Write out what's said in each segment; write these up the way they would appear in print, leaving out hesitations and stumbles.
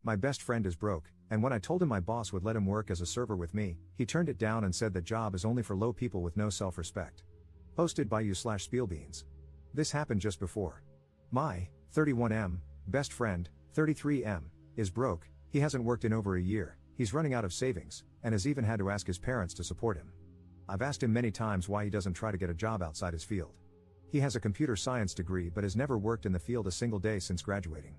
My best friend is broke, and when I told him my boss would let him work as a server with me, he turned it down and said that job is only for low people with no self-respect. Posted by you/Spielbeans. This happened just before. My 31M best friend, 33M, is broke. He hasn't worked in over a year, he's running out of savings, and has even had to ask his parents to support him. I've asked him many times why he doesn't try to get a job outside his field. He has a computer science degree but has never worked in the field a single day since graduating.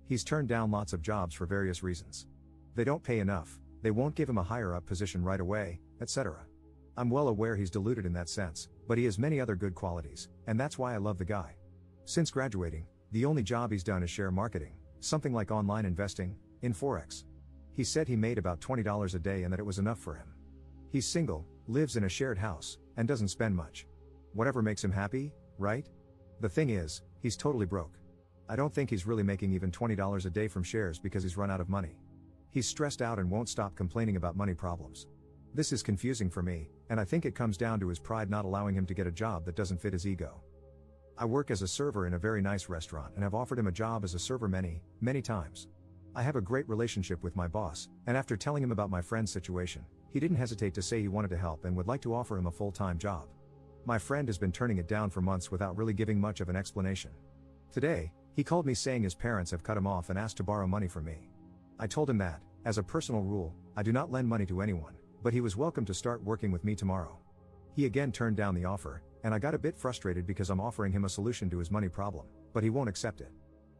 He's turned down lots of jobs for various reasons. They don't pay enough, they won't give him a higher up position right away, etc. I'm well aware he's deluded in that sense, but he has many other good qualities, and that's why I love the guy. Since graduating, the only job he's done is share marketing, something like online investing, in Forex. He said he made about $20 a day and that it was enough for him. He's single, lives in a shared house, and doesn't spend much. Whatever makes him happy, right? The thing is, he's totally broke. I don't think he's really making even $20 a day from shares because he's run out of money. He's stressed out and won't stop complaining about money problems. This is confusing for me, and I think it comes down to his pride not allowing him to get a job that doesn't fit his ego. I work as a server in a very nice restaurant and have offered him a job as a server many, many times. I have a great relationship with my boss, and after telling him about my friend's situation, he didn't hesitate to say he wanted to help and would like to offer him a full-time job. My friend has been turning it down for months without really giving much of an explanation. Today, he called me saying his parents have cut him off and asked to borrow money from me. I told him that, as a personal rule, I do not lend money to anyone, but he was welcome to start working with me tomorrow. He again turned down the offer, and I got a bit frustrated because I'm offering him a solution to his money problem, but he won't accept it.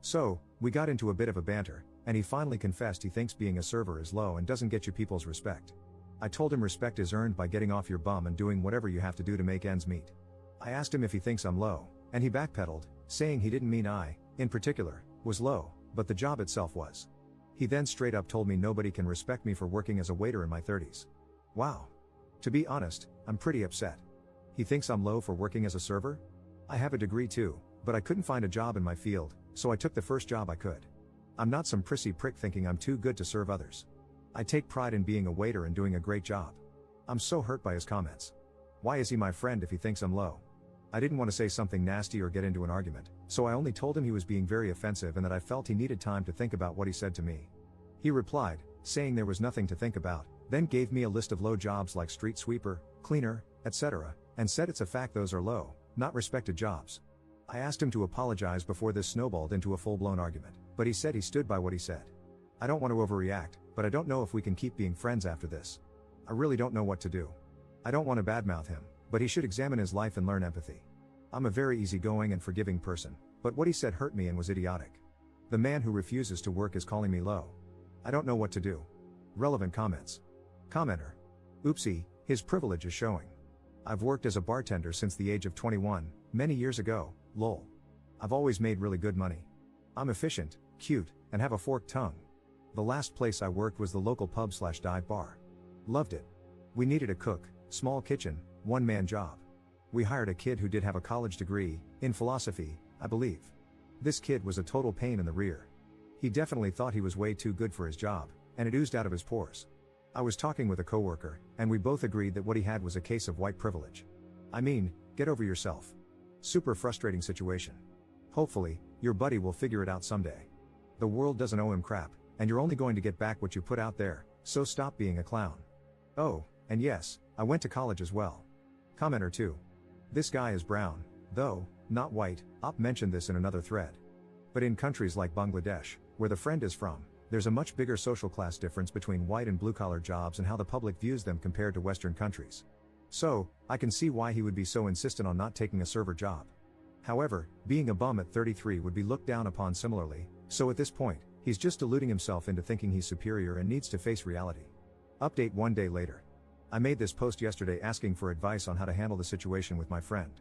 So, we got into a bit of a banter, and he finally confessed he thinks being a server is low and doesn't get you people's respect. I told him respect is earned by getting off your bum and doing whatever you have to do to make ends meet. I asked him if he thinks I'm low, and he backpedaled, saying he didn't mean I, in particular, was low, but the job itself was. He then straight up told me nobody can respect me for working as a waiter in my 30s. Wow. To be honest, I'm pretty upset. He thinks I'm low for working as a server? I have a degree too, but I couldn't find a job in my field, so I took the first job I could. I'm not some prissy prick thinking I'm too good to serve others. I take pride in being a waiter and doing a great job. I'm so hurt by his comments. Why is he my friend if he thinks I'm low? I didn't want to say something nasty or get into an argument, so I only told him he was being very offensive and that I felt he needed time to think about what he said to me. He replied, saying there was nothing to think about, then gave me a list of low jobs like street sweeper, cleaner, etc., and said it's a fact those are low, not respected jobs. I asked him to apologize before this snowballed into a full-blown argument, but he said he stood by what he said. I don't want to overreact, but I don't know if we can keep being friends after this. I really don't know what to do. I don't want to badmouth him, but he should examine his life and learn empathy. I'm a very easygoing and forgiving person, but what he said hurt me and was idiotic. The man who refuses to work is calling me low. I don't know what to do. Relevant comments. Commenter. Oopsie, his privilege is showing. I've worked as a bartender since the age of 21, many years ago, lol. I've always made really good money. I'm efficient, cute, and have a forked tongue. The last place I worked was the local pub/dive bar. Loved it. We needed a cook, small kitchen, one-man job. We hired a kid who did have a college degree, in philosophy, I believe. This kid was a total pain in the rear. He definitely thought he was way too good for his job, and it oozed out of his pores. I was talking with a coworker, and we both agreed that what he had was a case of white privilege. I mean, get over yourself. Super frustrating situation. Hopefully, your buddy will figure it out someday. The world doesn't owe him crap, and you're only going to get back what you put out there, so stop being a clown. Oh, and yes, I went to college as well. Commenter 2. This guy is brown, though, not white. Op mentioned this in another thread. But in countries like Bangladesh, where the friend is from, there's a much bigger social class difference between white and blue-collar jobs and how the public views them compared to Western countries. So, I can see why he would be so insistent on not taking a server job. However, being a bum at 33 would be looked down upon similarly, so at this point, he's just deluding himself into thinking he's superior and needs to face reality. Update 1 day later. I made this post yesterday asking for advice on how to handle the situation with my friend.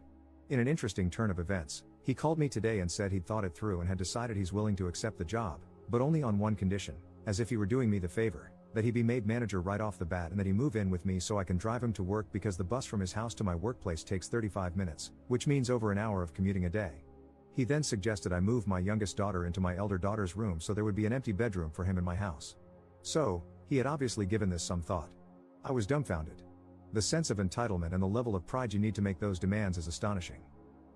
In an interesting turn of events, he called me today and said he'd thought it through and had decided he's willing to accept the job, but only on one condition, as if he were doing me the favor, that he be made manager right off the bat and that he move in with me so I can drive him to work because the bus from his house to my workplace takes 35 minutes, which means over an hour of commuting a day. He then suggested I move my youngest daughter into my elder daughter's room so there would be an empty bedroom for him in my house. So, he had obviously given this some thought. I was dumbfounded. The sense of entitlement and the level of pride you need to make those demands is astonishing.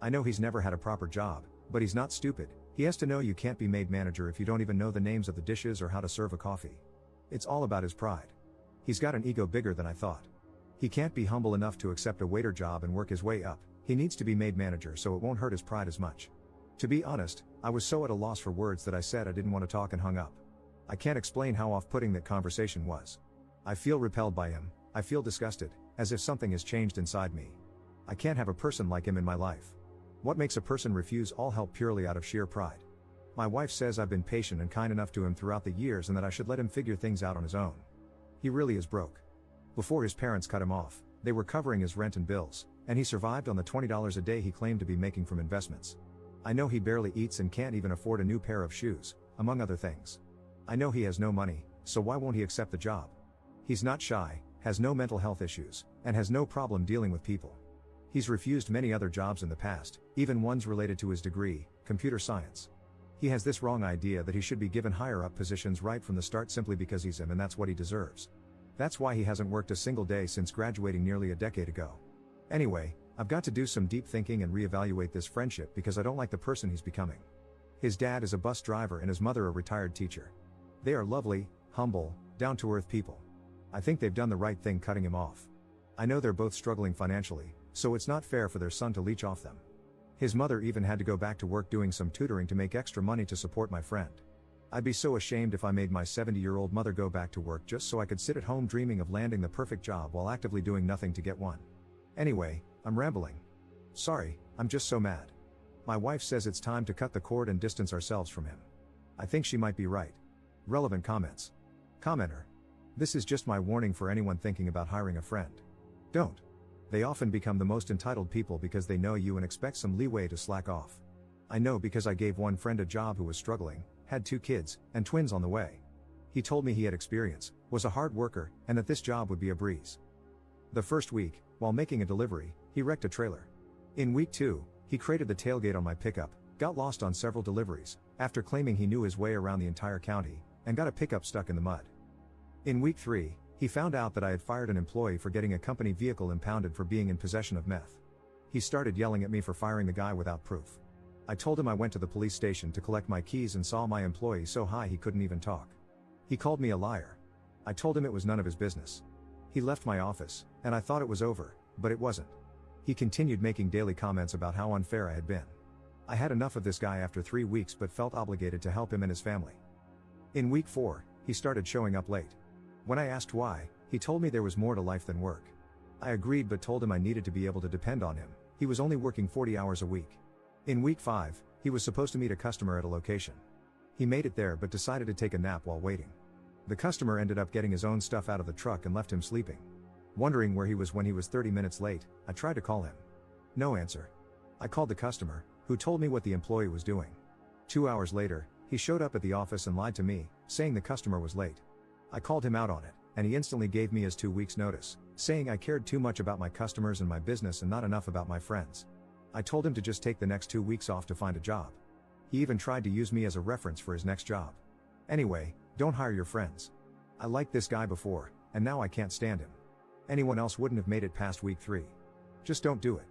I know he's never had a proper job, but he's not stupid, He has to know you can't be made manager if you don't even know the names of the dishes or how to serve a coffee. It's all about his pride. He's got an ego bigger than I thought. He can't be humble enough to accept a waiter job and work his way up. He needs to be made manager so it won't hurt his pride as much. To be honest, I was so at a loss for words that I said I didn't want to talk and hung up. I can't explain how off-putting that conversation was. I feel repelled by him, I feel disgusted, as if something has changed inside me. I can't have a person like him in my life. What makes a person refuse all help purely out of sheer pride? My wife says I've been patient and kind enough to him throughout the years and that I should let him figure things out on his own. He really is broke. Before his parents cut him off, they were covering his rent and bills, and he survived on the $20 a day he claimed to be making from investments. I know he barely eats and can't even afford a new pair of shoes, among other things. I know he has no money, so why won't he accept the job? He's not shy, has no mental health issues, and has no problem dealing with people. He's refused many other jobs in the past, even ones related to his degree, computer science. He has this wrong idea that he should be given higher up positions right from the start simply because he's him and that's what he deserves. That's why he hasn't worked a single day since graduating nearly a decade ago. Anyway, I've got to do some deep thinking and reevaluate this friendship because I don't like the person he's becoming. His dad is a bus driver and his mother a retired teacher. They are lovely, humble, down-to-earth people. I think they've done the right thing cutting him off. I know they're both struggling financially, so it's not fair for their son to leech off them. His mother even had to go back to work doing some tutoring to make extra money to support my friend. I'd be so ashamed if I made my 70-year-old mother go back to work just so I could sit at home dreaming of landing the perfect job while actively doing nothing to get one. Anyway, I'm rambling. Sorry, I'm just so mad. My wife says it's time to cut the cord and distance ourselves from him. I think she might be right. Relevant comments. Commenter. This is just my warning for anyone thinking about hiring a friend. Don't. They often become the most entitled people because they know you and expect some leeway to slack off. I know because I gave one friend a job who was struggling, had 2 kids, and twins on the way. He told me he had experience, was a hard worker, and that this job would be a breeze. The first week, while making a delivery, he wrecked a trailer. In week 2, he crated the tailgate on my pickup, got lost on several deliveries, after claiming he knew his way around the entire county, and got a pickup stuck in the mud. In week 3, he found out that I had fired an employee for getting a company vehicle impounded for being in possession of meth. He started yelling at me for firing the guy without proof. I told him I went to the police station to collect my keys and saw my employee so high he couldn't even talk. He called me a liar. I told him it was none of his business. He left my office, and I thought it was over, but it wasn't. He continued making daily comments about how unfair I had been. I had enough of this guy after 3 weeks but felt obligated to help him and his family. In week 4, he started showing up late. When I asked why, he told me there was more to life than work. I agreed but told him I needed to be able to depend on him. He was only working 40 hours a week. In week 5, he was supposed to meet a customer at a location. He made it there but decided to take a nap while waiting. The customer ended up getting his own stuff out of the truck and left him sleeping. Wondering where he was when he was 30 minutes late, I tried to call him. No answer. I called the customer, who told me what the employee was doing. 2 hours later, he showed up at the office and lied to me, saying the customer was late. I called him out on it, and he instantly gave me his 2 weeks notice, saying I cared too much about my customers and my business and not enough about my friends. I told him to just take the next 2 weeks off to find a job. He even tried to use me as a reference for his next job. Anyway, don't hire your friends. I liked this guy before, and now I can't stand him. Anyone else wouldn't have made it past week 3. Just don't do it.